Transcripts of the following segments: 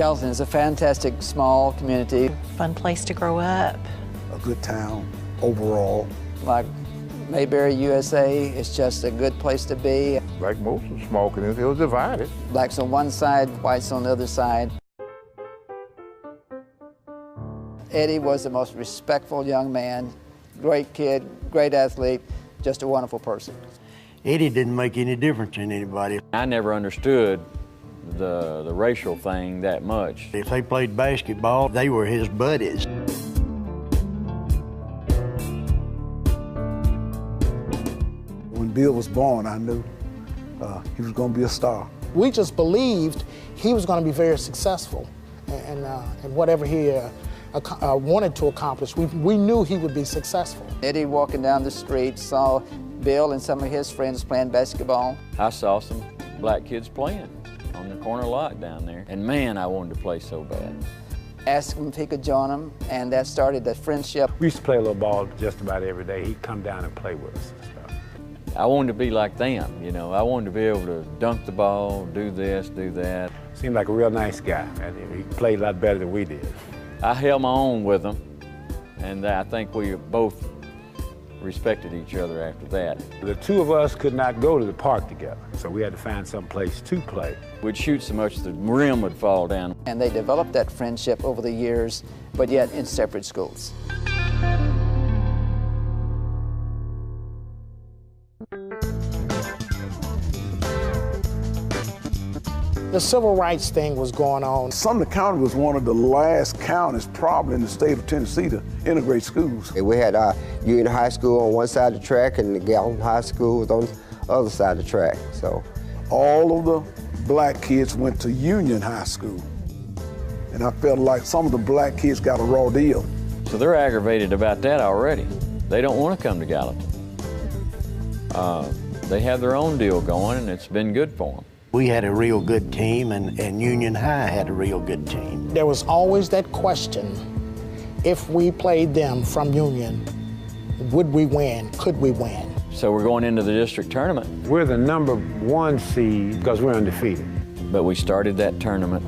Gallatin is a fantastic small community. Fun place to grow up. A good town overall. Like Mayberry, USA, it's just a good place to be. Like most of the small communities, it was divided. Blacks on one side, whites on the other side. Eddie was the most respectful young man, great kid, great athlete, just a wonderful person. Eddie didn't make any difference in anybody. I never understood the racial thing that much. If they played basketball, they were his buddies. When Bill was born, I knew he was going to be a star. We just believed he was going to be very successful and whatever he wanted to accomplish, we knew he would be successful. Eddie walking down the street saw Bill and some of his friends playing basketball. I saw some black kids playing on the corner lot down there, and man, I wanted to play so bad. Asked him if he could join them, and that started the friendship. We used to play a little ball just about every day. He'd come down and play with us and stuff. I wanted to be like them, you know. I wanted to be able to dunk the ball, do this, do that. Seemed like a real nice guy, and he played a lot better than we did. I held my own with him, and I think we both respected each other after that. The two of us could not go to the park together, so we had to find some place to play. We'd shoot so much the rim would fall down. And they developed that friendship over the years, but yet in separate schools. The civil rights thing was going on. Sumner County was one of the last counties probably in the state of Tennessee to integrate schools. We had Union High School on one side of the track and the Gallatin High School was on the other side of the track. So all of the black kids went to Union High School. And I felt like some of the black kids got a raw deal. So they're aggravated about that already. They don't want to come to Gallatin. They have their own deal going, and it's been good for them. We had a real good team, and Union High had a real good team. There was always that question, if we played them from Union, would we win? Could we win? So we're going into the district tournament. We're the #1 seed because we're undefeated. But we started that tournament.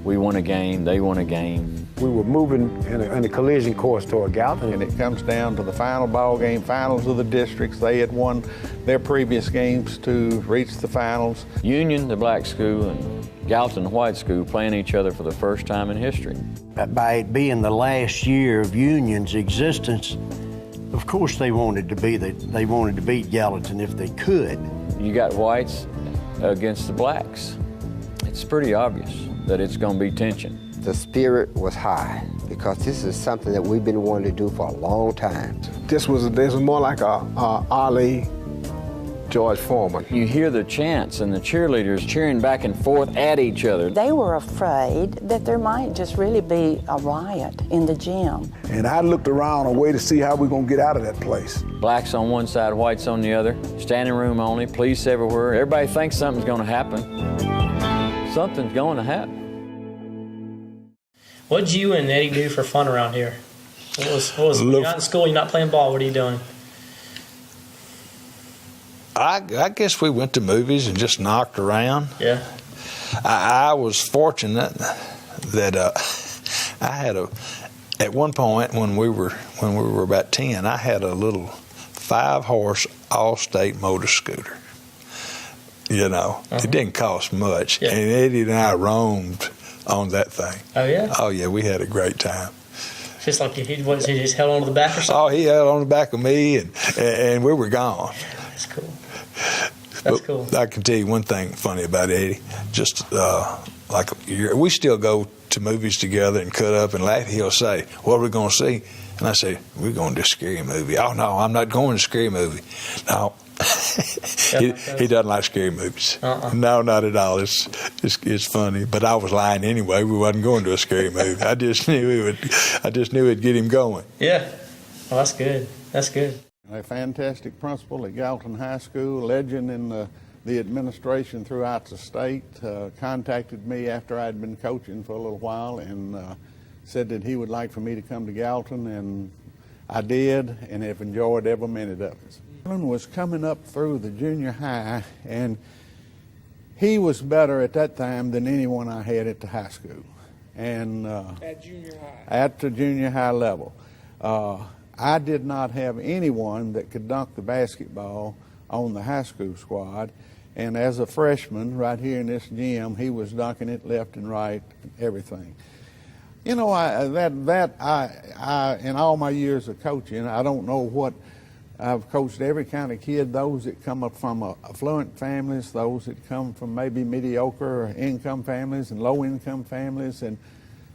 We won a game, they won a game. We were moving in a collision course toward Gallatin. And it comes down to the final ball game, finals of the districts. They had won their previous games to reach the finals. Union, the black school, and Gallatin, the white school, playing each other for the first time in history. By it being the last year of Union's existence, of course they wanted to beat Gallatin if they could. You got whites against the blacks. It's pretty obvious that it's going to be tension. the spirit was high because this is something that we've been wanting to do for a long time. This was more like a Ali George Foreman. You hear the chants and the cheerleaders cheering back and forth at each other. They were afraid that there might just really be a riot in the gym. And I looked around a way to see how we're gonna get out of that place. Blacks on one side, whites on the other, standing room only, police everywhere. Everybody thinks something's gonna happen. Something's going to happen. What'd you and Eddie do for fun around here? What was you're not in school, you're not playing ball, what are you doing? I guess we went to movies and just knocked around. Yeah. I was fortunate that I had at one point when we were about 10, I had a little 5-horse all-state motor scooter. You know, It didn't cost much, and Eddie and I roamed on that thing. Oh yeah. Oh yeah, we had a great time. Just like he just held on to the back or something. Oh, he held on the back of me, and we were gone. That's cool. That's cool. I can tell you one thing funny about Eddie. Just like we still go to movies together and cut up and laugh. He'll say, "What are we going to see?" And I say, "We're going to a scary movie." "Oh no, I'm not going to a scary movie." No. he doesn't like scary movies. No, not at all. It's funny, but I was lying anyway. We wasn't going to a scary movie. I just knew it'd get him going. Yeah. Well, that's good. That's good. A fantastic principal at Gallatin High School, legend in the administration throughout the state, contacted me after I'd been coaching for a little while and said that he would like for me to come to Gallatin, and I did, and have enjoyed every minute of it. Gallatin was coming up through the junior high, and he was better at that time than anyone I had at the high school. And At junior high. at the junior high level. I did not have anyone that could dunk the basketball on the high school squad. And as a freshman, right here in this gym, he was dunking it left and right, everything. You know, I in all my years of coaching, I don't know what, I've coached every kind of kid, those that come up from affluent families, those that come from maybe mediocre income families and low income families, and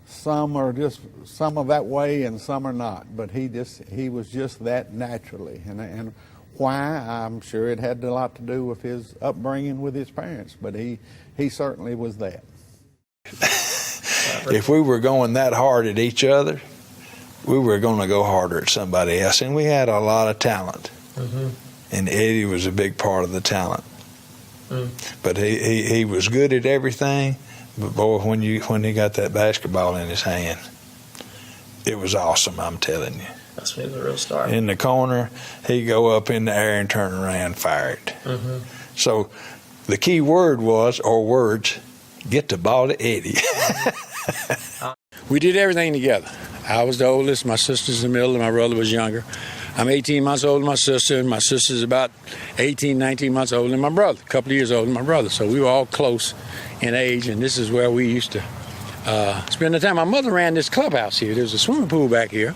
some are that way and some are not. But he was just that naturally. And why? I'm sure it had a lot to do with his upbringing with his parents, but he certainly was that. If we were going that hard at each other, we were going to go harder at somebody else. And we had a lot of talent. Mm-hmm. And Eddie was a big part of the talent. Mm. But he was good at everything. But boy, when he got that basketball in his hand, it was awesome, I'm telling you. That's when he was a real star. In the corner, he'd go up in the air and turn around, fire it. Mm-hmm. So the key word was, or words, get the ball to Eddie. We did everything together. I was the oldest, my sister's in the middle, and my brother was younger. I'm 18 months older than my sister, and my sister's about 18, 19 months older than my brother, a couple of years older than my brother. So we were all close in age, and this is where we used to spend the time. My mother ran this clubhouse here. There's a swimming pool back here.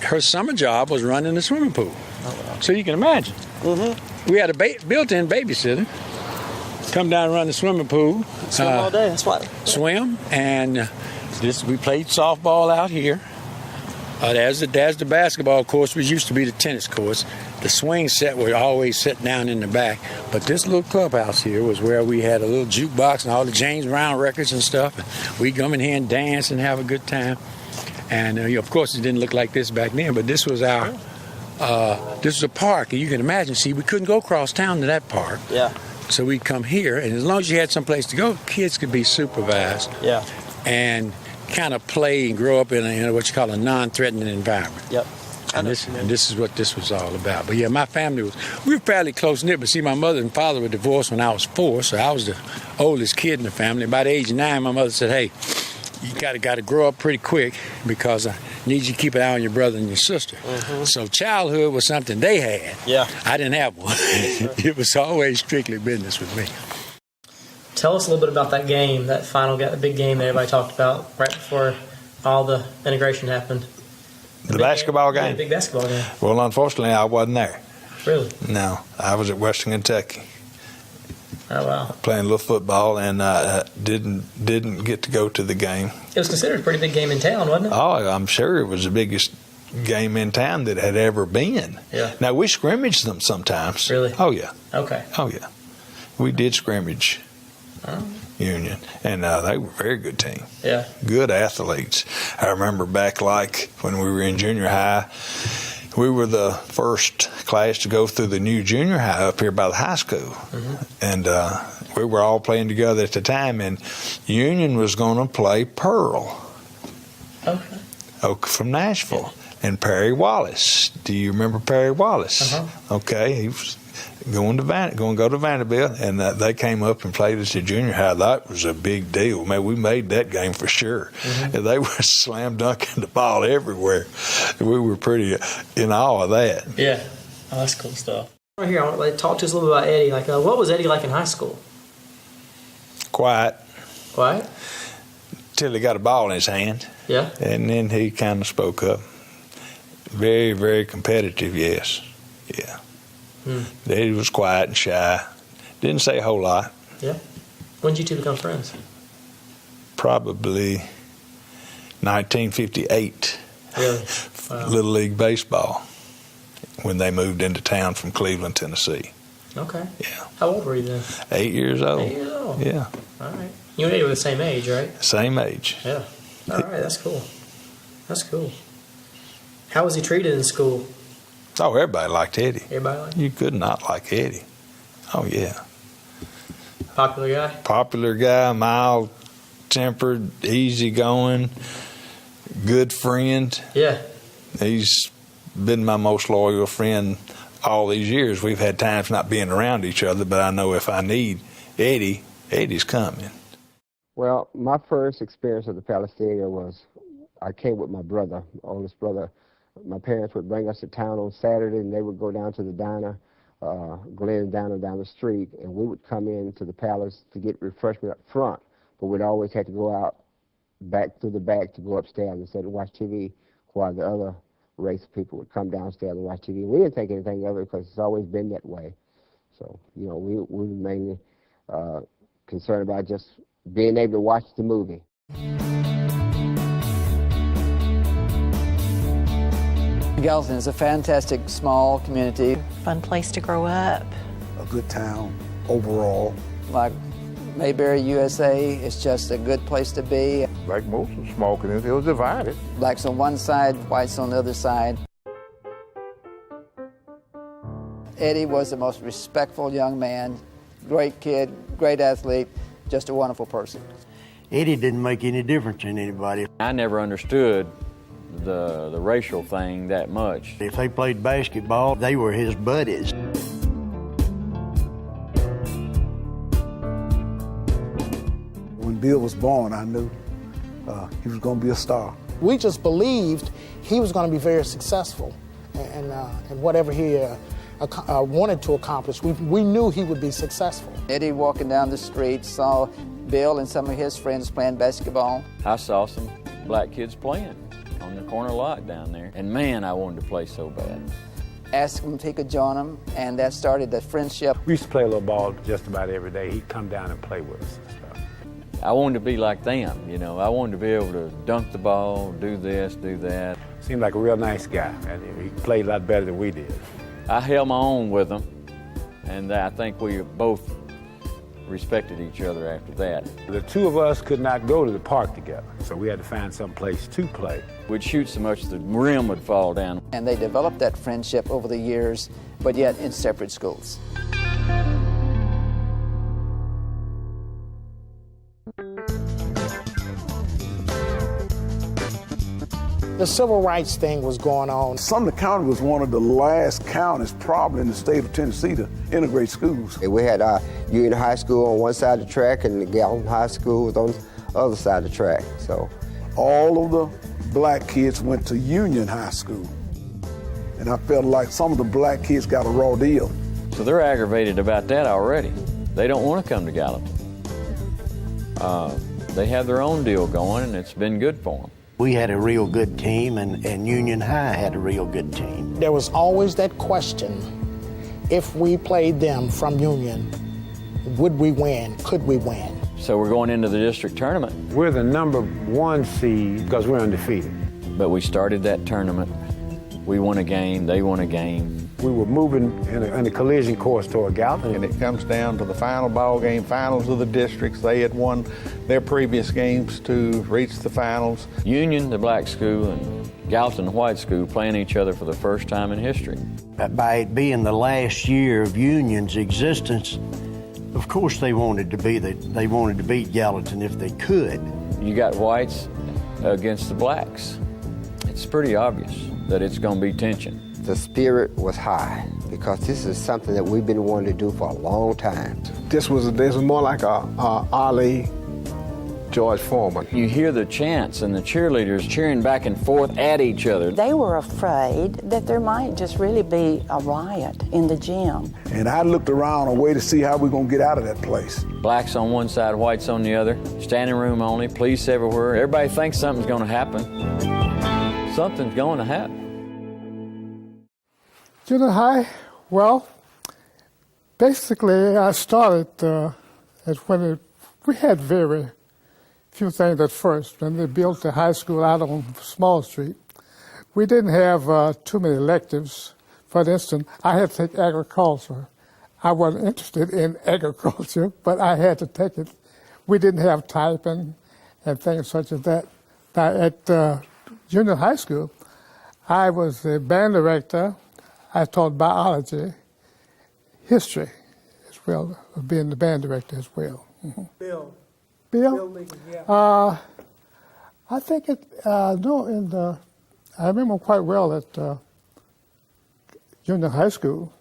Her summer job was running the swimming pool. Oh, wow. So you can imagine. Mm-hmm. We had a built-in babysitter. Come down and run the swimming pool. Swim all day, that's why. Swim, and we played softball out here. There's the basketball course, which used to be the tennis course. The swing set were always set down in the back. But this little clubhouse here was where we had a little jukebox and all the James Brown records and stuff. And we'd come in here and dance and have a good time. And of course, it didn't look like this back then, but this was our, this was a park. And you can imagine, see, we couldn't go across town to that park. Yeah. So we'd come here, and as long as you had some place to go, kids could be supervised. Yeah. And kind of play and grow up in what you call a non-threatening environment. Yep. And this is what this was all about. But yeah, my family we were fairly close-knit, but see, my mother and father were divorced when I was 4, so I was the oldest kid in the family. About age 9, my mother said, hey, you got to grow up pretty quick because I need you to keep an eye on your brother and your sister. Mm-hmm. So childhood was something they had. Yeah. I didn't have one. It was always strictly business with me. Tell us a little bit about that game, that final the big game that everybody talked about right before all the integration happened. The basketball game? Yeah, the big basketball game. Well, unfortunately, I wasn't there. Really? No, I was at Western Kentucky. Oh, wow. Playing a little football, and didn't get to go to the game. It was considered a pretty big game in town, wasn't it? Oh, I'm sure it was the biggest game in town that had ever been. Yeah. Now, we scrimmaged them sometimes. Really? Oh, yeah. Okay. Oh, yeah. We did scrimmage. Union, and they were a very good team. Yeah, good athletes. I remember back like when we were in junior high, we were the first class to go through the new junior high up here by the high school, and we were all playing together at the time. And Union was going to play Pearl, from Nashville, and Perry Wallace. Do you remember Perry Wallace? Okay, he was going to go to Vanderbilt, and they came up and played us at junior high. That was a big deal. Man, we made that game for sure. And they were slam dunking the ball everywhere. We were pretty in awe of that. Yeah, that's cool stuff. Right here, I want to talk to us a little bit about Eddie. Like, what was Eddie like in high school? Quiet. Quiet? Till he got a ball in his hand. Yeah. And then he kind of spoke up. Very, very competitive, yes. Yeah. Eddie was quiet and shy. Didn't say a whole lot. Yeah. When did you two become friends? Probably 1958. Really? Wow. Little League Baseball, when they moved into town from Cleveland, Tennessee. Okay. Yeah. How old were you then? 8 years old. 8 years old? Yeah. All right. You and Eddie were the same age, right? Same age. Yeah. All right, that's cool. That's cool. How was he treated in school? Oh, everybody liked Eddie. Everybody liked him? You could not like Eddie. Oh, yeah. Popular guy? Popular guy, mild-tempered, easygoing, good friend. Yeah. He's been my most loyal friend all these years. We've had times not being around each other, but I know if I need Eddie, Eddie's coming. Well, my first experience at the Palace Theater was I came with my brother, oldest brother. My parents would bring us to town on Saturday, and they would go down to the diner, Glenn Diner down the street, and we would come in to the Palace to get refreshment up front, but we'd always have to go out back through the back to go upstairs and sit and watch TV while the other race of people would come downstairs and watch TV. We didn't think anything of it because it's always been that way. So, you know, we were mainly concerned about just being able to watch the movie. Gallatin is a fantastic small community. Fun place to grow up. A good town overall. Like Mayberry, USA, it's just a good place to be. Like most of the small communities, it was divided. Blacks on one side, whites on the other side. Eddie was the most respectful young man, great kid, great athlete, just a wonderful person. Eddie didn't make any difference in anybody. I never understood the racial thing that much. If they played basketball, they were his buddies. When Bill was born, I knew he was going to be a star. We just believed he was going to be very successful, and whatever he wanted to accomplish, we knew he would be successful. Eddie walking down the street saw Bill and some of his friends playing basketball. I saw some black kids playing on the corner lot down there, and man, I wanted to play so bad. Asked him if he could join him, and that started the friendship. We used to play a little ball just about every day. He'd come down and play with us and stuff. I wanted to be like them, you know. I wanted to be able to dunk the ball, do this, do that. Seemed like a real nice guy, and he played a lot better than we did. I held my own with him, and I think we both respected each other after that. The two of us could not go to the park together, so we had to find some place to play. We'd shoot so much the rim would fall down. And they developed that friendship over the years, but yet in separate schools. The civil rights thing was going on. Sumner County was one of the last counties probably in the state of Tennessee to integrate schools. We had Union High School on one side of the track and the Gallatin High School was on the other side of the track. So all of the black kids went to Union High School. And I felt like some of the black kids got a raw deal. So they're aggravated about that already. They don't want to come to Gallatin. They have their own deal going, and it's been good for them. We had a real good team, and Union High had a real good team. There was always that question, if we played them from Union, would we win? Could we win? So we're going into the district tournament. We're the #1 seed because we're undefeated. But we started that tournament. We won a game, they won a game. We were moving in a collision course toward Gallatin. And it comes down to the final ball game, finals of the districts. They had won their previous games to reach the finals. Union, the black school, and Gallatin, the white school, playing each other for the first time in history. By it being the last year of Union's existence, of course they wanted to beat Gallatin if they could. You got whites against the blacks. It's pretty obvious that it's going to be tension. The spirit was high because this is something that we've been wanting to do for a long time. This was more like a Ali George Foreman. You hear the chants and the cheerleaders cheering back and forth at each other. They were afraid that there might just really be a riot in the gym. And I looked around a way to see how we're going to get out of that place. Blacks on one side, whites on the other, standing room only, police everywhere. Everybody thinks something's going to happen. Something's going to happen. Junior high, well, basically I started we had very few things at first. When they built the high school out on Small Street, we didn't have too many electives. For instance, I had to take agriculture. I wasn't interested in agriculture, but I had to take it. We didn't have typing and things such as that. At junior high school, I was the band director. I taught biology, history as well, being the band director as well. Mm-hmm. Bill? Lincoln, yeah. I think I remember quite well at junior high school.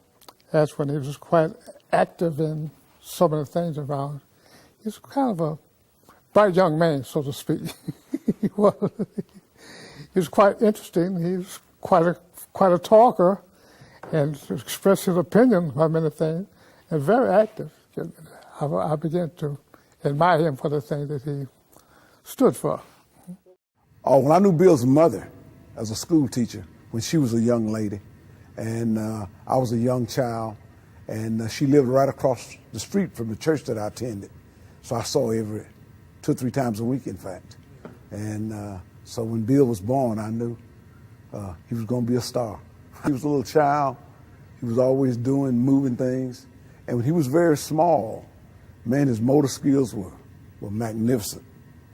That's when he was quite active in some of the things around. He's kind of a bright young man, so to speak. He was quite interesting. He was quite a talker and expressed his opinion about many things, and very active. I began to admire him for the things that he stood for. Oh, when I knew Bill's mother as a school teacher, when she was a young lady, and I was a young child, and she lived right across the street from the church that I attended. So I saw her every 2 or 3 times a week, in fact. And so when Bill was born, I knew he was going to be a star. He was a little child. He was always moving things. And when he was very small, man, his motor skills were magnificent.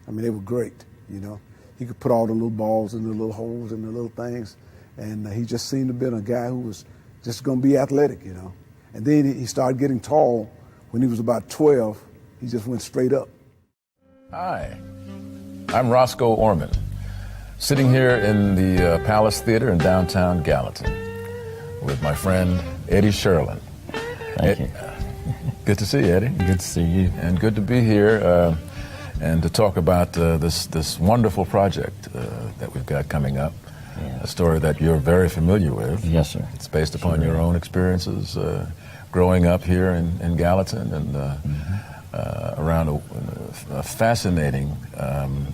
I mean, they were great, you know. He could put all the little balls in the little holes and the little things. And he just seemed to have been a guy who was just going to be athletic, you know. And then he started getting tall. When he was about 12, he just went straight up. Hi, I'm Roscoe Orman, sitting here in the Palace Theater in downtown Gallatin with my friend Eddie Sherlin. Thank you. Good to see you, Eddie. Good to see you. And good to be here and to talk about this wonderful project that we've got coming up. Yeah. A story that you're very familiar with. Yes, sir. It's based upon your own experiences growing up here in Gallatin and around a fascinating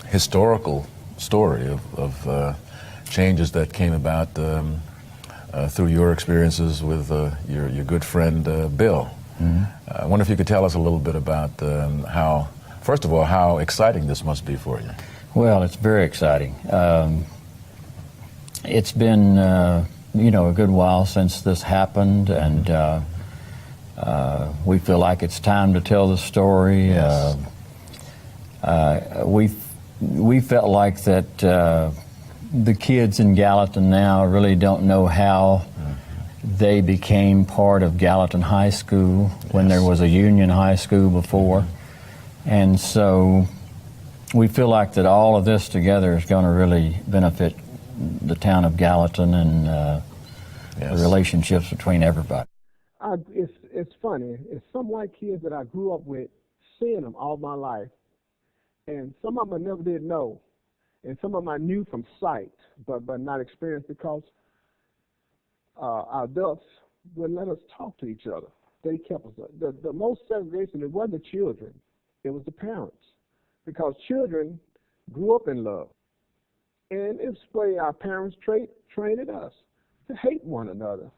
historical story of changes that came about through your experiences with your good friend Bill. Mm-hmm. I wonder if you could tell us a little bit about how, first of all, how exciting this must be for you. Well, it's very exciting. It's been, a good while since this happened, and we feel like it's time to tell the story. Yes. We felt like that the kids in Gallatin now really don't know how they became part of Gallatin High School when there was a Union High School before. And so we feel like that all of this together is going to really benefit the town of Gallatin and the relationships between everybody. It's funny. It's some white kids that I grew up with, seeing them all my life. And some of them I never did know. And some of them I knew from sight, but not experienced, because our adults wouldn't let us talk to each other. They kept us. The most segregation, it wasn't the children, it was the parents. Because children grew up in love. And it's the way our parents trained us to hate one another.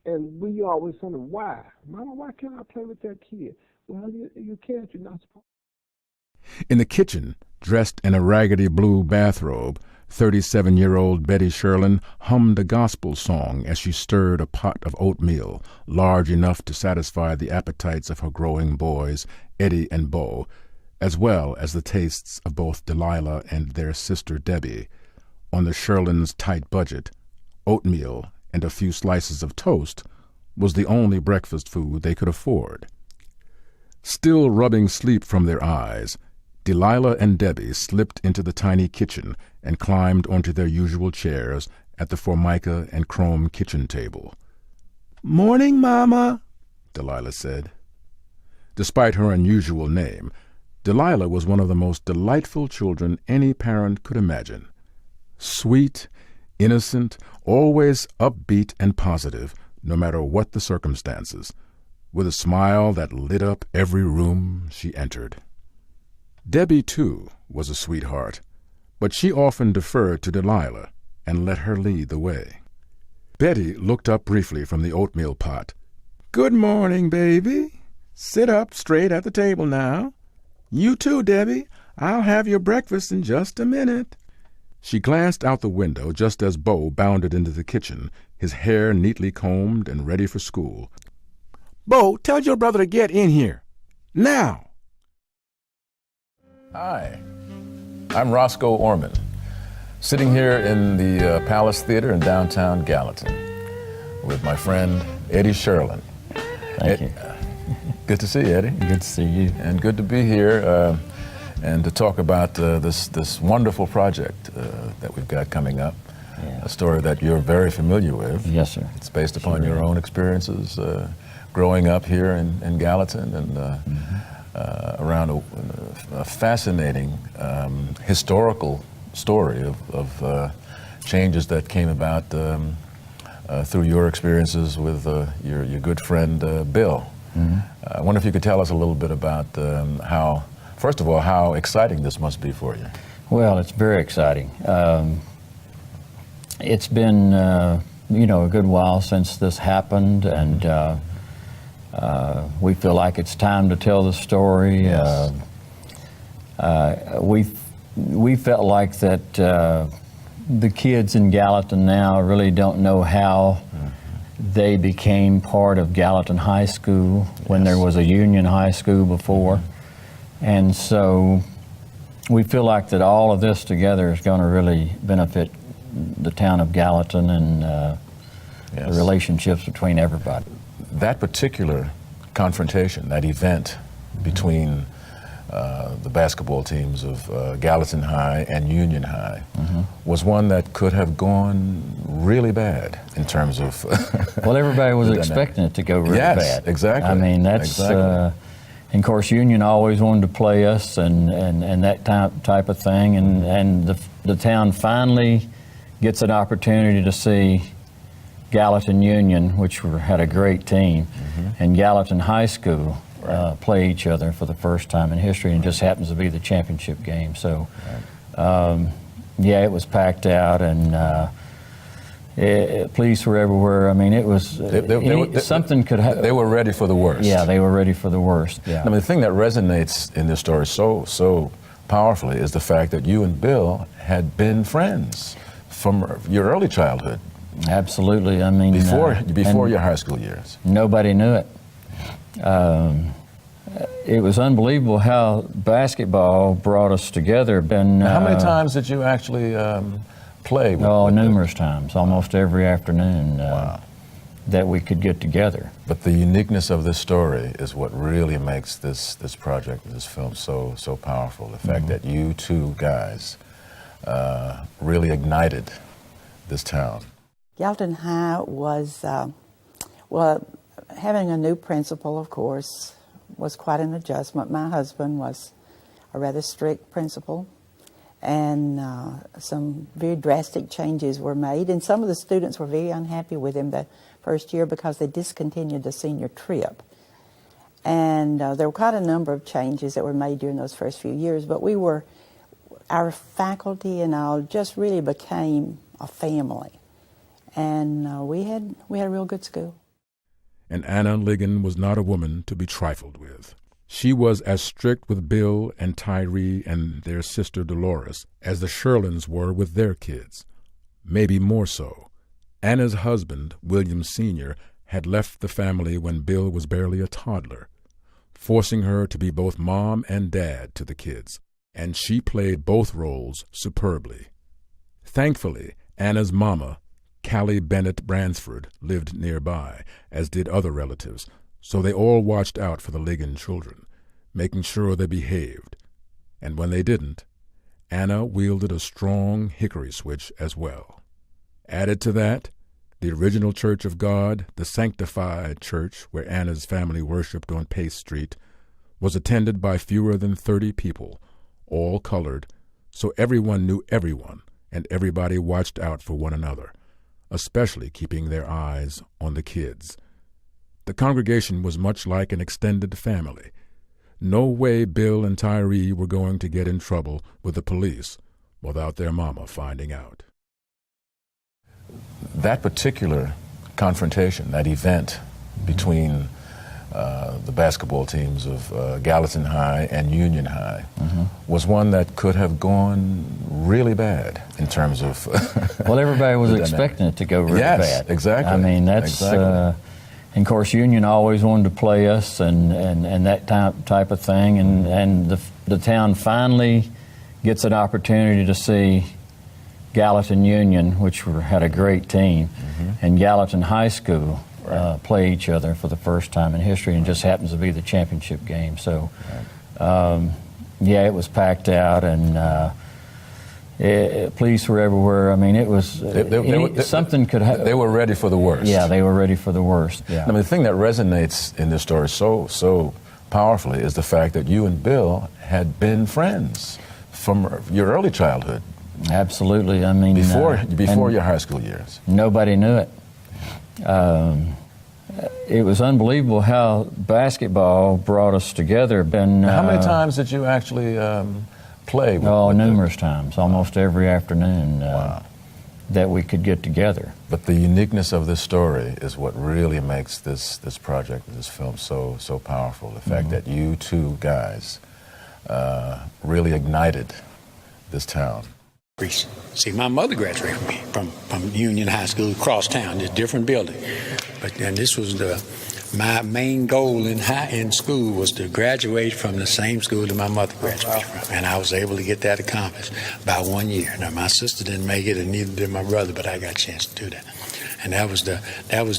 And we always wonder, why? Mama, why can't I play with that kid? Well, you can't. You're not supposed to. In the kitchen, dressed in a raggedy blue bathrobe, 37-year-old Betty Sherlin hummed a gospel song as she stirred a pot of oatmeal, large enough to satisfy the appetites of her growing boys, Eddie and Bo, as well as the tastes of both Delilah and their sister Debbie. On the Sherlins' tight budget, oatmeal and a few slices of toast was the only breakfast food they could afford. Still rubbing sleep from their eyes, Delilah and Debbie slipped into the tiny kitchen and climbed onto their usual chairs at the formica and chrome kitchen table. "Morning, Mama," Delilah said. Despite her unusual name, Delilah was one of the most delightful children any parent could imagine. Sweet, innocent, always upbeat and positive, no matter what the circumstances, with a smile that lit up every room she entered. Debbie, too, was a sweetheart, but she often deferred to Delilah and let her lead the way. Betty looked up briefly from the oatmeal pot. "Good morning, baby. Sit up straight at the table now. You too, Debbie. I'll have your breakfast in just a minute." She glanced out the window just as Bo bounded into the kitchen, his hair neatly combed and ready for school. "Bo, tell your brother to get in here. Now!" Hi, I'm Roscoe Orman, sitting here in the Palace Theater in downtown Gallatin with my friend Eddie Sherlin. Thank you. Good to see you, Eddie. Good to see you. And good to be here and to talk about this wonderful project that we've got coming up. Yeah. A story that you're very familiar with. Yes, sir. It's based upon your own experiences growing up here in Gallatin and around a fascinating historical story of changes that came about through your experiences with your good friend Bill. Mm-hmm. I wonder if you could tell us a little bit about how, first of all, how exciting this must be for you. Well, it's very exciting. It's been, you know, a good while since this happened, and we feel like it's time to tell the story. Yes. We felt like that the kids in Gallatin now really don't know how they became part of Gallatin High School when there was a Union High School before. And so we feel like that all of this together is going to really benefit the town of Gallatin and the relationships between everybody. That particular confrontation, that event between the basketball teams of Gallatin High and Union High was one that could have gone really bad in terms of well, everybody was expecting it to go really bad. Yes, exactly. I mean, that's and of course Union always wanted to play us and that type of thing, and the town finally gets an opportunity to see Gallatin Union, which had a great team, and Gallatin High School play each other for the first time in history, and it just happens to be the championship game. So, yeah, it was packed out, and police were everywhere. I mean, it was something could happen. They were ready for the worst. Yeah, they were ready for the worst. Yeah. I mean, the thing that resonates in this story so powerfully is the fact that you and Bill had been friends from your early childhood. Absolutely. I mean, before your high school years. Nobody knew it. It was unbelievable how basketball brought us together. How many times did you actually play? Numerous times, almost every afternoon that we could get together. But the uniqueness of this story is what really makes this project, this film, so powerful. The fact that you two guys really ignited this town. Gallatin High was, well, having a new principal, of course, was quite an adjustment. My husband was a rather strict principal, and some very drastic changes were made, and some of the students were very unhappy with him the first year because they discontinued the senior trip. And there were quite a number of changes that were made during those first few years, but our faculty and all just really became a family, and we had a real good school. And Anna Ligon was not a woman to be trifled with. She was as strict with Bill and Tyree and their sister Dolores as the Sherlins were with their kids, maybe more so. Anna's husband, William Sr., had left the family when Bill was barely a toddler, forcing her to be both mom and dad to the kids, and she played both roles superbly. Thankfully, Anna's mama, Callie Bennett Bransford, lived nearby, as did other relatives, so they all watched out for the Ligon children, making sure they behaved. And when they didn't, Anna wielded a strong hickory switch as well. Added to that, the original Church of God, the Sanctified Church, where Anna's family worshipped on Pace Street, was attended by fewer than 30 people, all colored, so everyone knew everyone, and everybody watched out for one another, especially keeping their eyes on the kids. The congregation was much like an extended family. No way Bill and Tyree were going to get in trouble with the police without their mama finding out. That particular confrontation, that event between the basketball teams of Gallatin High and Union High was one that could have gone really bad in terms of well, everybody was expecting it to go really bad. Yes, exactly. I mean, that's and of course Union always wanted to play us and that type of thing, and the town finally gets an opportunity to see Gallatin Union, which had a great team, and Gallatin High School play each other for the first time in history, and just happens to be the championship game. So, yeah, it was packed out, and police were everywhere. I mean, it was something could happen. They were ready for the worst. Yeah, they were ready for the worst. Yeah. I mean, the thing that resonates in this story so powerfully is the fact that you and Bill had been friends from your early childhood. Absolutely. I mean, before your high school years. Nobody knew it. It was unbelievable how basketball brought us together. And, how many times did you actually play? Numerous times, almost every afternoon that we could get together. But the uniqueness of this story is what really makes this project, this film, so powerful. The fact that you two guys really ignited this town. See, my mother graduated from Union High School across town, a different building. And this was my main goal in school was to graduate from the same school that my mother graduated from, and I was able to get that accomplished by 1 year. Now, my sister didn't make it, and neither did my brother, but I got a chance to do that. And that was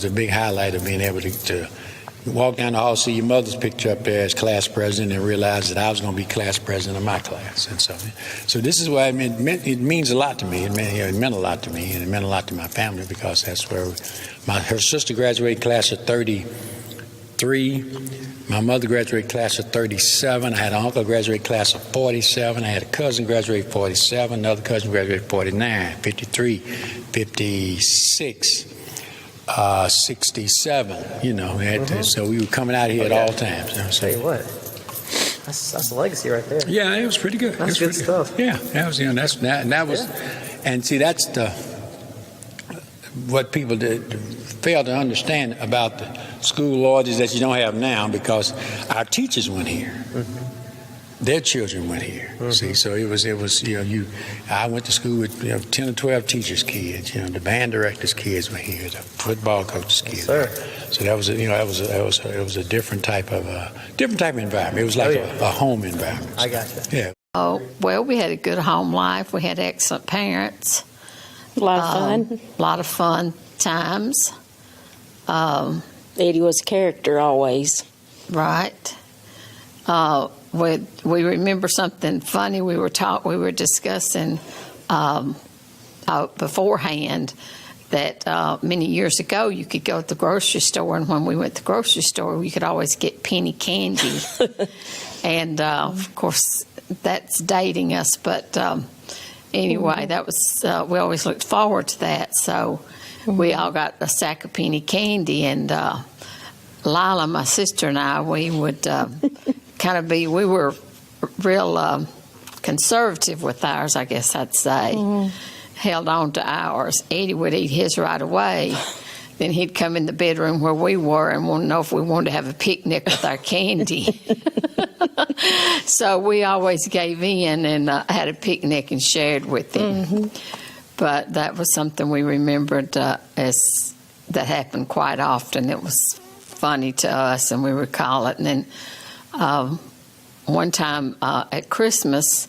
the big highlight of being able to walk down the hall, see your mother's picture up there as class president, and realize that I was going to be class president of my class. And so this is why it means a lot to me. It meant a lot to me, and it meant a lot to my family, because that's where her sister graduated class of 33. My mother graduated class of 37. I had an uncle graduate class of 47. I had a cousin graduate 47. Another cousin graduated 49, 53, 56. 67, so we were coming out here at all times. Tell you what, that's a legacy right there. Yeah, it was pretty good. That's good stuff. Yeah, that was, and see, that's what people fail to understand about the school loyalties that you don't have now, because our teachers went here. Mm-hmm. Their children went here. Mm-hmm. See, so it was. I went to school with 10 or 12 teachers' kids. The band directors' kids were here. The football coaches' kids. Yes, sir. So that was a different type of environment. It was like a home environment. I got you. Yeah. Oh well, we had a good home life. We had excellent parents. A lot of fun. A lot of fun times. Eddie was a character always. Right. We remember something funny. We were discussing beforehand that many years ago you could go to the grocery store, and when we went to the grocery store, we could always get penny candy. And of course, that's dating us, but anyway, that was we always looked forward to that. So we all got a sack of penny candy, and Lila, my sister, and I, we would we were real conservative with ours, I guess I'd say. Held on to ours. Eddie would eat his right away. Then he'd come in the bedroom where we were and want to know if we wanted to have a picnic with our candy. So we always gave in and had a picnic and shared with him. Mm-hmm. But that was something we remembered as that happened quite often. It was funny to us, and we recall it. And then one time at Christmas,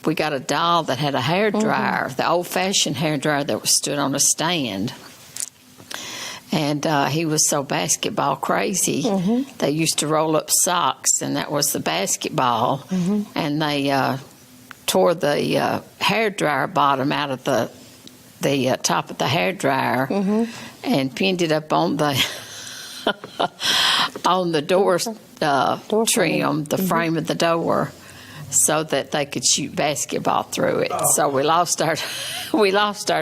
we got a doll that had a hairdryer, the old-fashioned hairdryer that was stood on a stand. And he was so basketball crazy, they used to roll up socks, and that was the basketball. And they tore the hairdryer bottom out of the top of the hairdryer and pinned it up on the on the door trim, the frame of the door, so that they could shoot basketball through it. So we lost our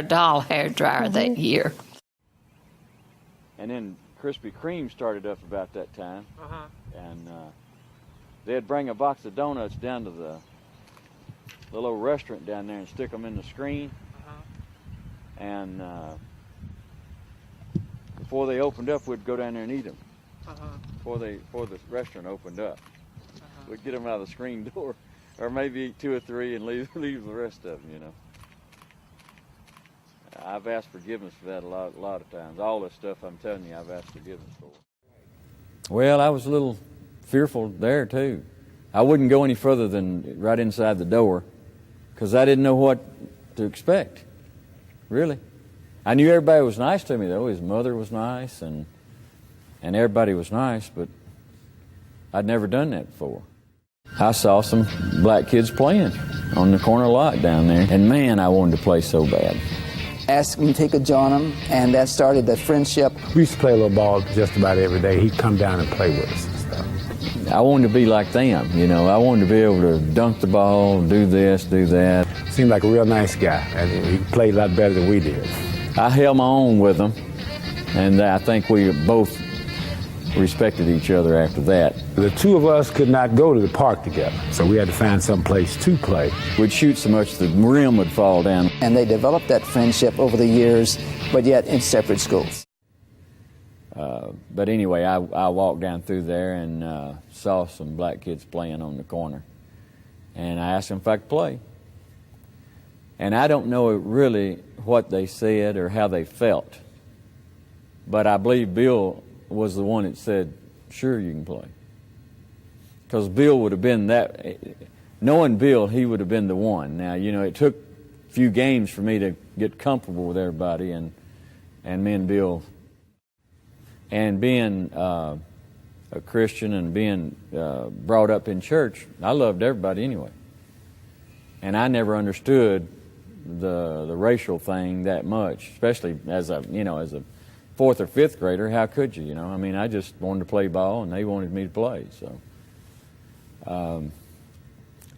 doll hairdryer that year. And then Krispy Kreme started up about that time, and they'd bring a box of donuts down to the little restaurant down there and stick them in the screen. And before they opened up, we'd go down there and eat them. Before the restaurant opened up, we'd get them out of the screen door, or maybe eat 2 or 3 and leave the rest of them. I've asked forgiveness for that a lot of times. All this stuff I'm telling you, I've asked forgiveness for. Well, I was a little fearful there too. I wouldn't go any further than right inside the door, because I didn't know what to expect. Really, I knew everybody was nice to me though. His mother was nice, and everybody was nice, but I'd never done that before. I saw some black kids playing on the corner lot down there, and man, I wanted to play so bad. Asked him if he could join him, and that started the friendship. We used to play a little ball just about every day. He'd come down and play with us and stuff. I wanted to be like them, you know. I wanted to be able to dunk the ball, do this, do that. Seemed like a real nice guy, and he played a lot better than we did. I held my own with him, and I think we both respected each other after that. The two of us could not go to the park together, so we had to find some place to play. We'd shoot so much the rim would fall down. And they developed that friendship over the years, but yet in separate schools. But anyway, I walked down through there and saw some black kids playing on the corner. And I asked them if I could play. And I don't know really what they said or how they felt. But I believe Bill was the one that said, sure, you can play. Because Bill would have been that, knowing Bill, he would have been the one. Now, you know, it took a few games for me to get comfortable with everybody, and me and Bill. And being a Christian and being brought up in church, I loved everybody anyway. And I never understood the racial thing that much, especially as a fourth or fifth grader. How could you? You know, I mean, I just wanted to play ball, and they wanted me to play. So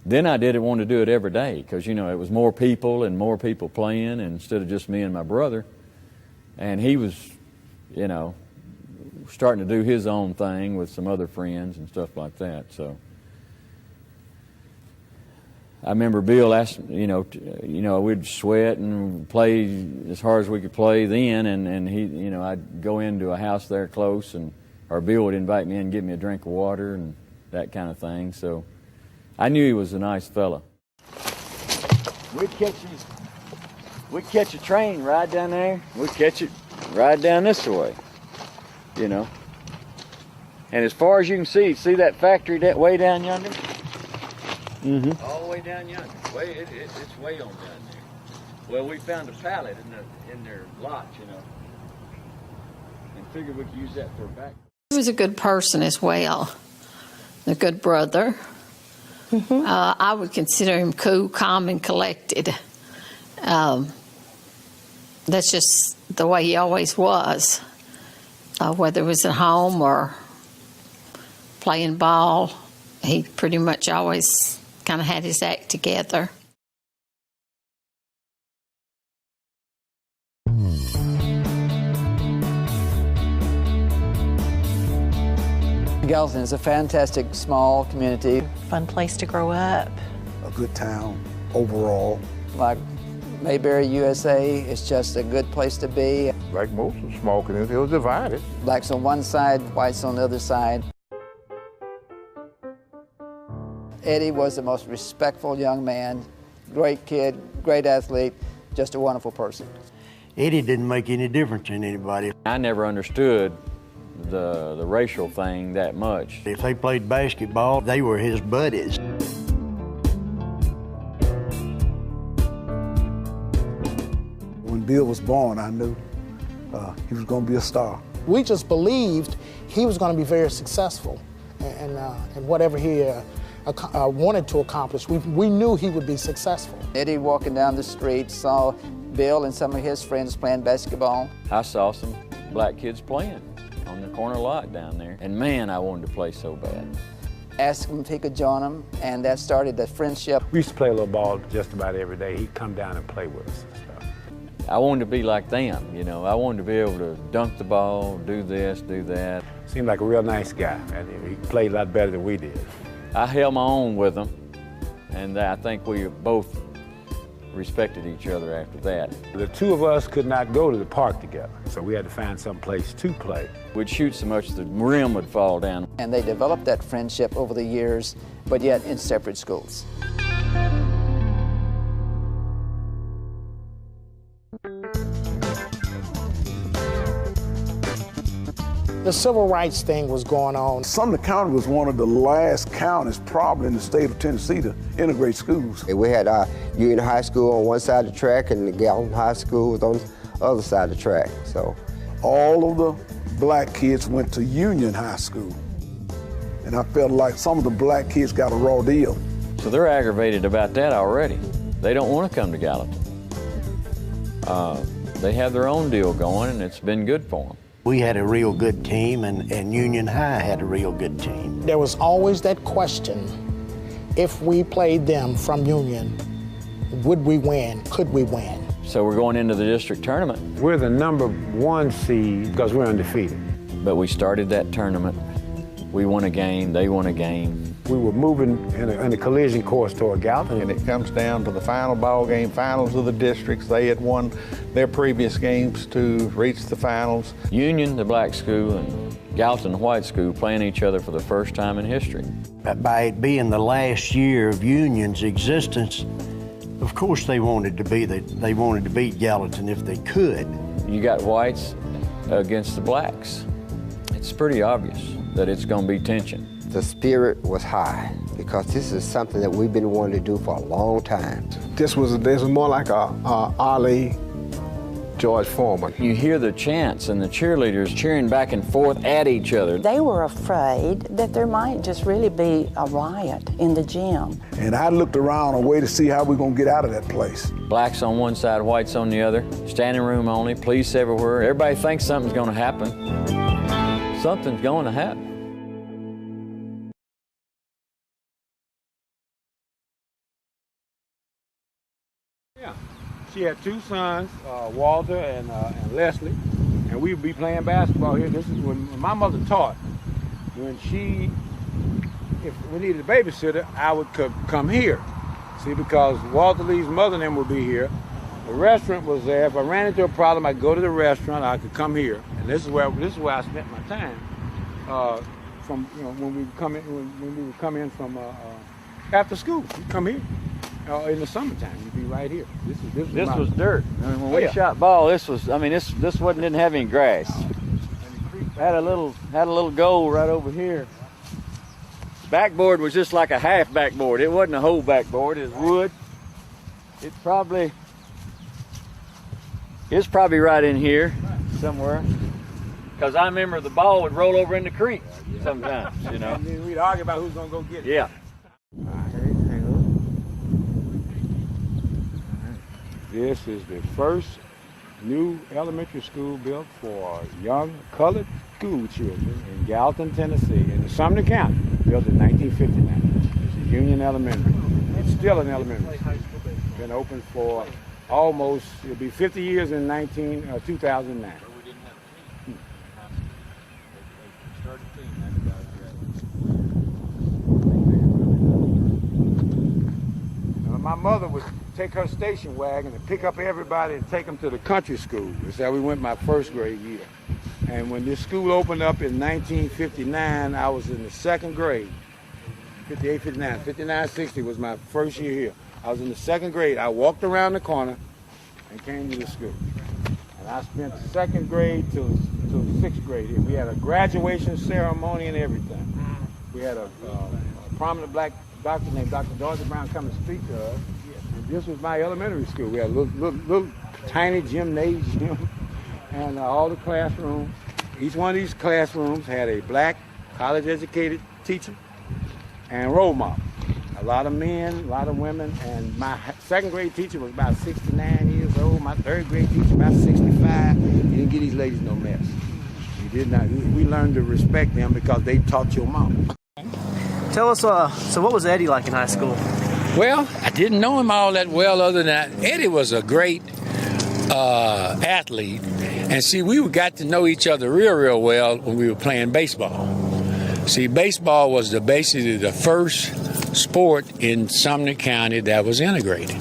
then I didn't want to do it every day because it was more people and more people playing instead of just me and my brother. And he was, starting to do his own thing with some other friends and stuff like that. So I remember Bill asked, we'd sweat and play as hard as we could play then, and he, I'd go into a house there close, or Bill would invite me in and give me a drink of water and that kind of thing. So I knew he was a nice fella. We'd catch a train right down there. We'd catch it right down this way. And as far as you can see that factory that way down yonder? Mm-hmm. All the way down yonder. It's way on down there. Well, we found a pallet in their lot, and figured we could use that for a back. He was a good person as well, a good brother. Mm-hmm. I would consider him cool, calm, and collected. That's just the way he always was. Whether it was at home or playing ball, he pretty much always kind of had his act together. Gallatin is a fantastic small community. Fun place to grow up. A good town overall. Like Mayberry, USA, it's just a good place to be. Like most of the small communities, it was divided. Blacks on one side, whites on the other side. Eddie was the most respectful young man, great kid, great athlete, just a wonderful person. Eddie didn't make any difference in anybody. I never understood the racial thing that much. If they played basketball, they were his buddies. When Bill was born, I knew he was going to be a star. We just believed he was going to be very successful and whatever he wanted to accomplish, we knew he would be successful. Eddie walking down the street saw Bill and some of his friends playing basketball. I saw some black kids playing on the corner lot down there, and man, I wanted to play so bad. Asked him if he could join them, and that started the friendship. We used to play a little ball just about every day. He'd come down and play with us and stuff. I wanted to be like them, I wanted to be able to dunk the ball, do this, do that. Seemed like a real nice guy, and he played a lot better than we did. I held my own with him, and I think we both respected each other after that. The two of us could not go to the park together, so we had to find some place to play. We'd shoot so much the rim would fall down. And they developed that friendship over the years, but yet in separate schools. The civil rights thing was going on. Sumner County was one of the last counties probably in the state of Tennessee to integrate schools. We had our Union High School on one side of the track and the Gallatin High School was on the other side of the track. So all of the black kids went to Union High School. And I felt like some of the black kids got a raw deal. So they're aggravated about that already. They don't want to come to Gallatin. They have their own deal going, and it's been good for them. We had a real good team, and Union High had a real good team. There was always that question, if we played them from Union, would we win? Could we win? So we're going into the district tournament. We're the number 1 seed because we're undefeated. But we started that tournament. We won a game, they won a game. We were moving in a collision course toward Gallatin. And it comes down to the final ball game, finals of the districts. They had won their previous games to reach the finals. Union, the black school, and Gallatin, the white school, playing each other for the first time in history. By it being the last year of Union's existence, of course they wanted to beat Gallatin if they could. You got whites against the blacks. It's pretty obvious that it's going to be tension. The spirit was high because this is something that we've been wanting to do for a long time. This was more like a Ali George Foreman. You hear the chants and the cheerleaders cheering back and forth at each other. They were afraid that there might just really be a riot in the gym. And I looked around a way to see how we're going to get out of that place. Blacks on one side, whites on the other, standing room only, police everywhere. Everybody thinks something's going to happen. Something's going to happen. Yeah. She had 2 sons, Walter and Leslie, and we would be playing basketball here. This is when my mother taught. When if we needed a babysitter, I would come here. See, because Walter Lee's mother and them would be here. The restaurant was there. If I ran into a problem, I'd go to the restaurant. I could come here, and this is where I spent my time. From when we would come in from after school, we'd come here. In the summertime, you'd be right here. This was dirt. I mean, when we shot ball, this didn't have any grass. Had a little goal right over here. Backboard was just like a half backboard. It wasn't a whole backboard. It was wood. It's probably right in here somewhere. Because I remember the ball would roll over in the creek sometimes, you know. And then we'd argue about who's gonna go get it. Yeah. This is the first new elementary school built for young colored school children in Gallatin, Tennessee, in Sumner County, built in 1959. This is Union Elementary. It's still an elementary school. Been open for it'll be 50 years in 2009. My mother would take her station wagon and pick up everybody and take them to the country school. That's how we went my first grade year. And when this school opened up in 1959, I was in the 2nd grade. 58, 59. 59, 60 was my first year here. I was in the 2nd grade. I walked around the corner and came to the school. And I spent 2nd grade till 6th grade here. We had a graduation ceremony and everything. We had a prominent black doctor named Dr. Dorothy Brown come and speak to us. And this was my elementary school. We had a little tiny gymnasium and all the classrooms. Each one of these classrooms had a black college-educated teacher and role model. A lot of men, a lot of women, and my 2nd grade teacher was about 69 years old. My 3rd grade teacher about 65. He didn't give these ladies no mess. He did not. We learned to respect them because they taught your mama. Tell us, so what was Eddie like in high school? Well, I didn't know him all that well other than that. Eddie was a great athlete. And see, we got to know each other real well when we were playing baseball. See, baseball was basically the first sport in Sumner County that was integrated.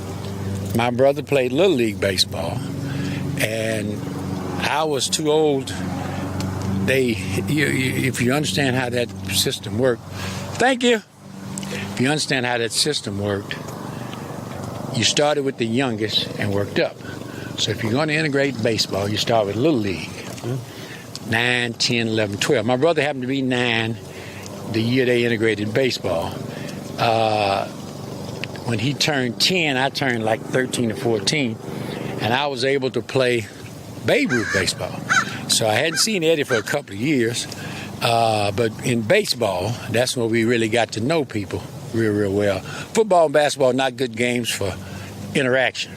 My brother played Little League baseball, and I was too old. If you understand how that system worked, thank you. If you understand how that system worked, you started with the youngest and worked up. So if you're going to integrate baseball, you start with Little League. 9, 10, 11, 12. My brother happened to be 9 the year they integrated baseball. When he turned 10, I turned like 13 or 14, and I was able to play Babe Ruth baseball. So I hadn't seen Eddie for a couple of years, but in baseball, that's where we really got to know people real well. Football and basketball, not good games for interaction.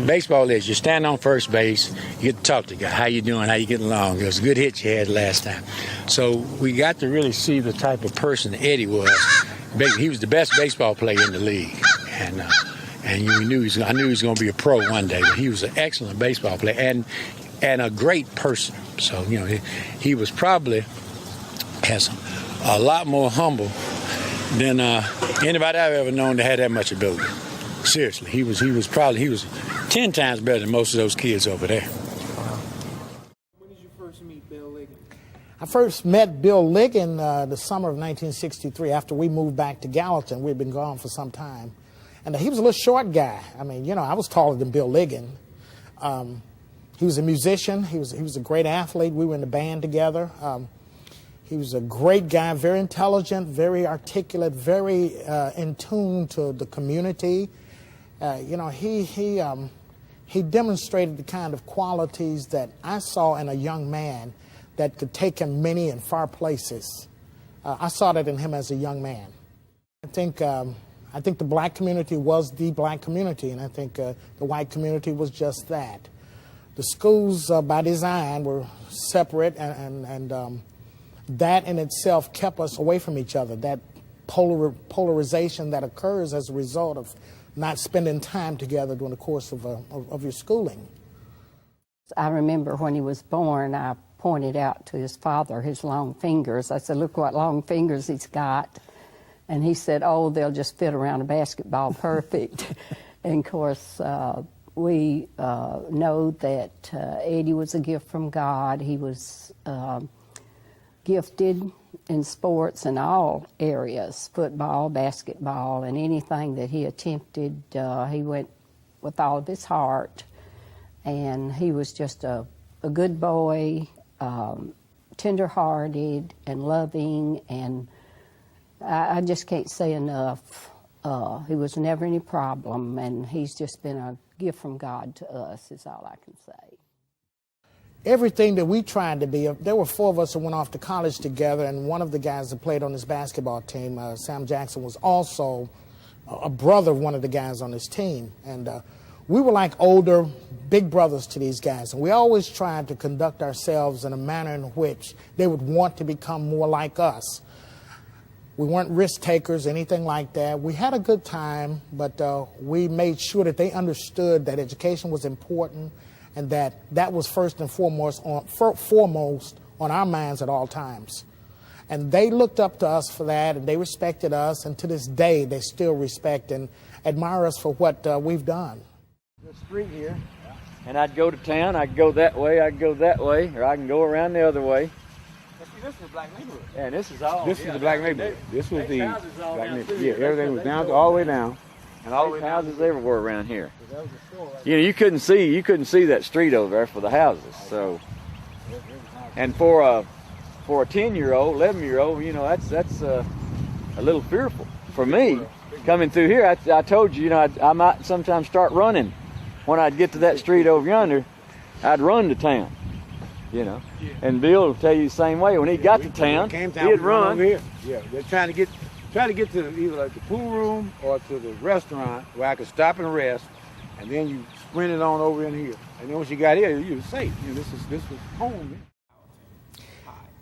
Baseball is you stand on first base, you get to talk to the guy. How you doing? How you getting along? It was a good hit you had last time. So we got to really see the type of person Eddie was. He was the best baseball player in the league, and I knew he was going to be a pro one day. But he was an excellent baseball player and a great person. So he was probably a lot more humble than anybody I've ever known that had that much ability. Seriously, he was 10 times better than most of those kids over there. When did you first meet Bill Ligon? I first met Bill Ligon the summer of 1963 after we moved back to Gallatin. We'd been gone for some time. And he was a little short guy. I mean, I was taller than Bill Ligon. He was a musician. He was a great athlete. We were in the band together. He was a great guy, very intelligent, very articulate, very in tune to the community. He demonstrated the kind of qualities that I saw in a young man that could take him many and far places. I saw that in him as a young man. I think the black community was the black community, and I think the white community was just that. The schools, by design, were separate, and that in itself kept us away from each other, that polarization that occurs as a result of not spending time together during the course of your schooling. I remember when he was born, I pointed out to his father his long fingers. I said, "Look what long fingers he's got." And he said, "Oh, they'll just fit around a basketball perfect." And of course, we know that Eddie was a gift from God. He was gifted in sports in all areas, football, basketball, and anything that he attempted, he went with all of his heart. And he was just a good boy, tender-hearted and loving, and I just can't say enough. He was never any problem, and he's just been a gift from God to us, is all I can say. Everything that we tried to be, there were 4 of us who went off to college together, and one of the guys that played on his basketball team, Sam Jackson, was also a brother of one of the guys on his team. And we were like older big brothers to these guys, and we always tried to conduct ourselves in a manner in which they would want to become more like us. We weren't risk takers, anything like that. We had a good time, but we made sure that they understood that education was important and that was first and foremost on our minds at all times. And they looked up to us for that, and they respected us, and to this day they still respect and admire us for what we've done. The street here, and I'd go to town, I could go that way, I could go that way, or I can go around the other way. This is a black neighborhood. And this is all. This is the black neighborhood. This was the black neighborhood. Yeah, everything was down all the way down. And all the houses everywhere around here. You couldn't see that street over there for the houses. So, and for a 10-year-old, 11-year-old, that's a little fearful for me. Coming through here, I told you, I might sometimes start running. When I'd get to that street over yonder, I'd run to town. And Bill will tell you the same way. When he got to town, he'd run. Over here. Yeah, they're trying to get to either like the pool room or to the restaurant where I could stop and rest, and then you sprinted on over in here. And then once you got here, you were safe. This was home.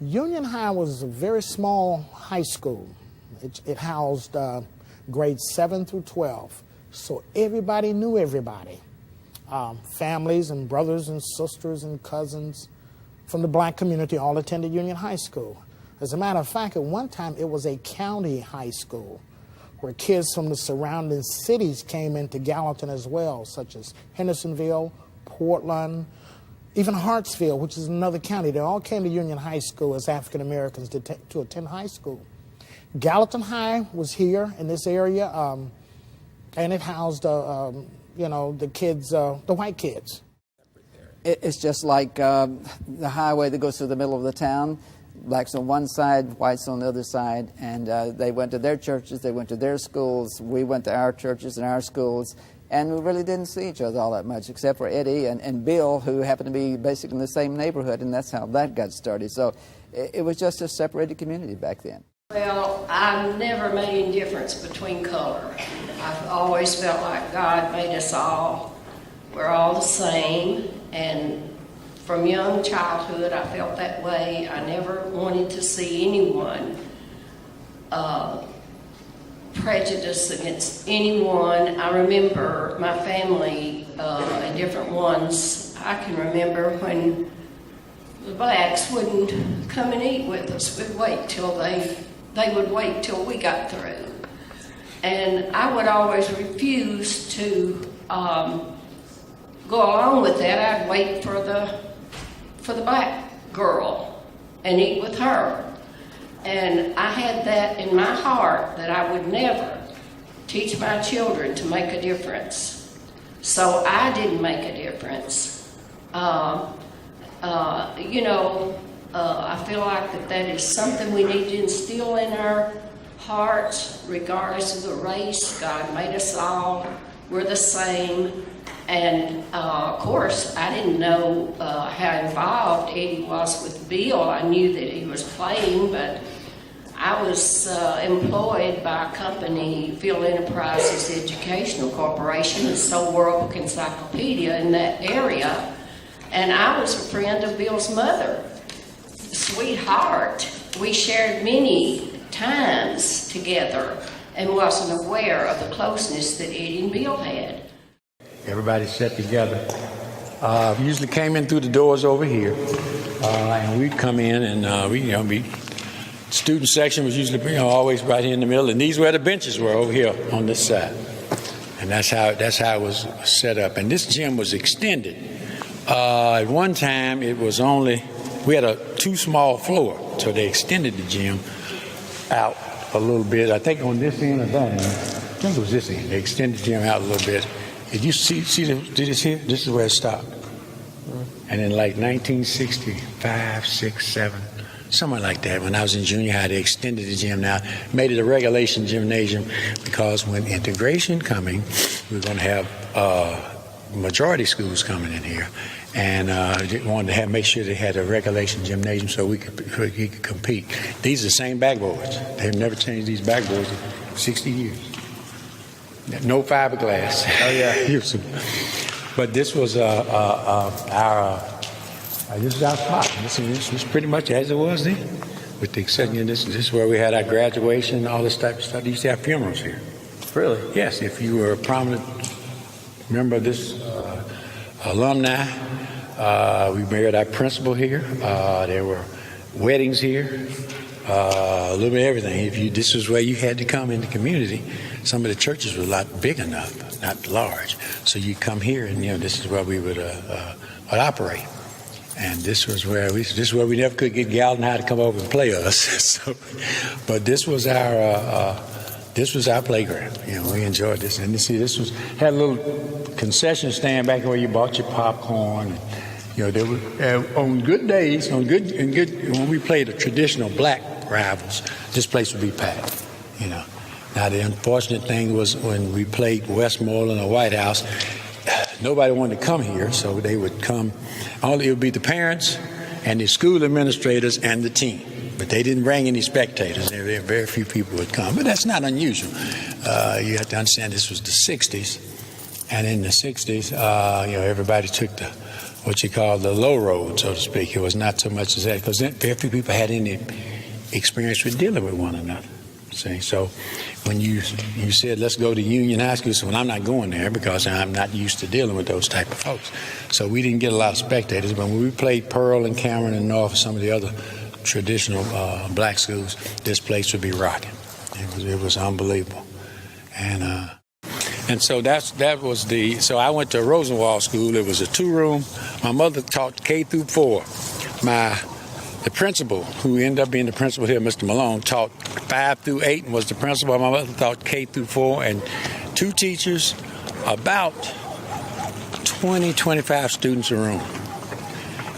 Union High was a very small high school. It housed grades 7 through 12, so everybody knew everybody. Families and brothers and sisters and cousins from the black community all attended Union High School. As a matter of fact, at one time it was a county high school where kids from the surrounding cities came into Gallatin as well, such as Hendersonville, Portland, even Hartsville, which is another county. They all came to Union High School as African Americans to attend high school. Gallatin High was here in this area, and it housed, the kids, the white kids. It's just like the highway that goes through the middle of the town. Blacks on one side, whites on the other side, and they went to their churches, they went to their schools, we went to our churches and our schools, and we really didn't see each other all that much, except for Eddie and Bill, who happened to be basically in the same neighborhood, and that's how that got started. So it was just a separated community back then. Well, I've never made any difference between color. I've always felt like God made us all we're all the same, and from young childhood I felt that way. I never wanted to see anyone prejudice against anyone. I remember my family and different ones. I can remember when the blacks wouldn't come and eat with us. We'd wait till they would wait till we got through. And I would always refuse to go along with that. I'd wait for the black girl and eat with her. And I had that in my heart that I would never teach my children to make a difference. So I didn't make a difference. I feel like that is something we need to instill in our hearts, regardless of the race. God made us all. We're the same. And of course, I didn't know how involved Eddie was with Bill. I knew that he was playing, but I was employed by a company, Field Enterprises Educational Corporation, and sold World Book Encyclopedia in that area. And I was a friend of Bill's mother, sweetheart. We shared many times together and wasn't aware of the closeness that Eddie and Bill had. Everybody sat together. We usually came in through the doors over here, and we'd come in, and student section was usually always right here in the middle, and these were the benches were over here on this side, and that's how it was set up. And this gym was extended. At one time, we had a too small floor, so they extended the gym out a little bit. I think on this end or that end. I think it was this end. They extended the gym out a little bit. Did you see this here? This is where it stopped. And in like 1965, 6, 7, somewhere like that, when I was in junior high, they extended the gym now, made it a regulation gymnasium, because when integration coming, we were going to have majority schools coming in here, and wanted to make sure they had a regulation gymnasium so we could compete. These are the same backboards. They've never changed these backboards in 60 years. No fiberglass. Oh yeah. But this was our spot. This was pretty much as it was then, with the exception. This is where we had our graduation and all this type of stuff. They used to have funerals here. Really? Yes. If you were a prominent member of this alumni, we married our principal here. There were weddings here. A little bit of everything. This was where you had to come in the community. Some of the churches were a lot big enough, not large. So you come here, and this is where we would operate. And this was where we never could get Gallatin High to come over and play us. But this was our playground. We enjoyed this. And you see, had a little concession stand back where you bought your popcorn. There were on good days, when we played the traditional black rivals, this place would be packed. Now the unfortunate thing was when we played Westmoreland or White House, nobody wanted to come here, so they would come. It would be the parents and the school administrators and the team, but they didn't bring any spectators. There were very few people would come, but that's not unusual. You have to understand this was the 60s, and in the 60s, everybody took what you call the low road, so to speak. It was not so much as that, because very few people had any experience with dealing with one another. See, so when you said, let's go to Union High School, so I'm not going there because I'm not used to dealing with those type of folks. So we didn't get a lot of spectators. But when we played Pearl and Cameron and North and some of the other traditional black schools, this place would be rocking. It was unbelievable. And so so I went to Rosenwald School. It was a 2-room. My mother taught K through 4. The principal, who ended up being the principal here, Mr. Malone, taught 5 through 8 and was the principal. My mother taught K through 4, and 2 teachers, about 20, 25 students a room.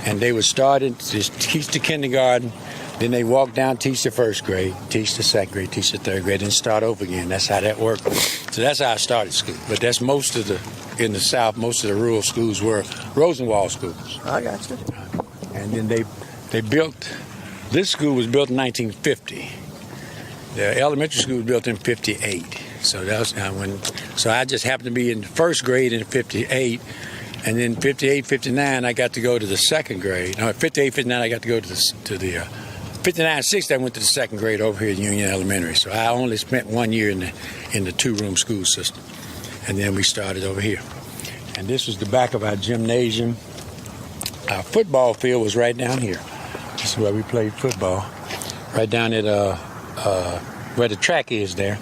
And they would start to teach the kindergarten, then they walk down, teach the first grade, teach the second grade, teach the third grade, and start over again. That's how that worked. So that's how I started school. But that's in the South, most of the rural schools were Rosenwald schools. I got you. And then they built, this school was built in 1950. The elementary school was built in 58. So that was so I just happened to be in the first grade in 58. And then 58, 59, I got to go to the second grade. No, 58, 59, I got to go to the 59, 60, I went to the second grade over here at Union Elementary. So I only spent 1 year in the two-room school system. And then we started over here. And this was the back of our gymnasium. Our football field was right down here. This is where we played football. Right down at where the track is there.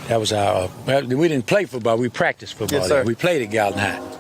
That was our, well, we didn't play football, we practiced football. Yes, sir. We played at Gallatin High.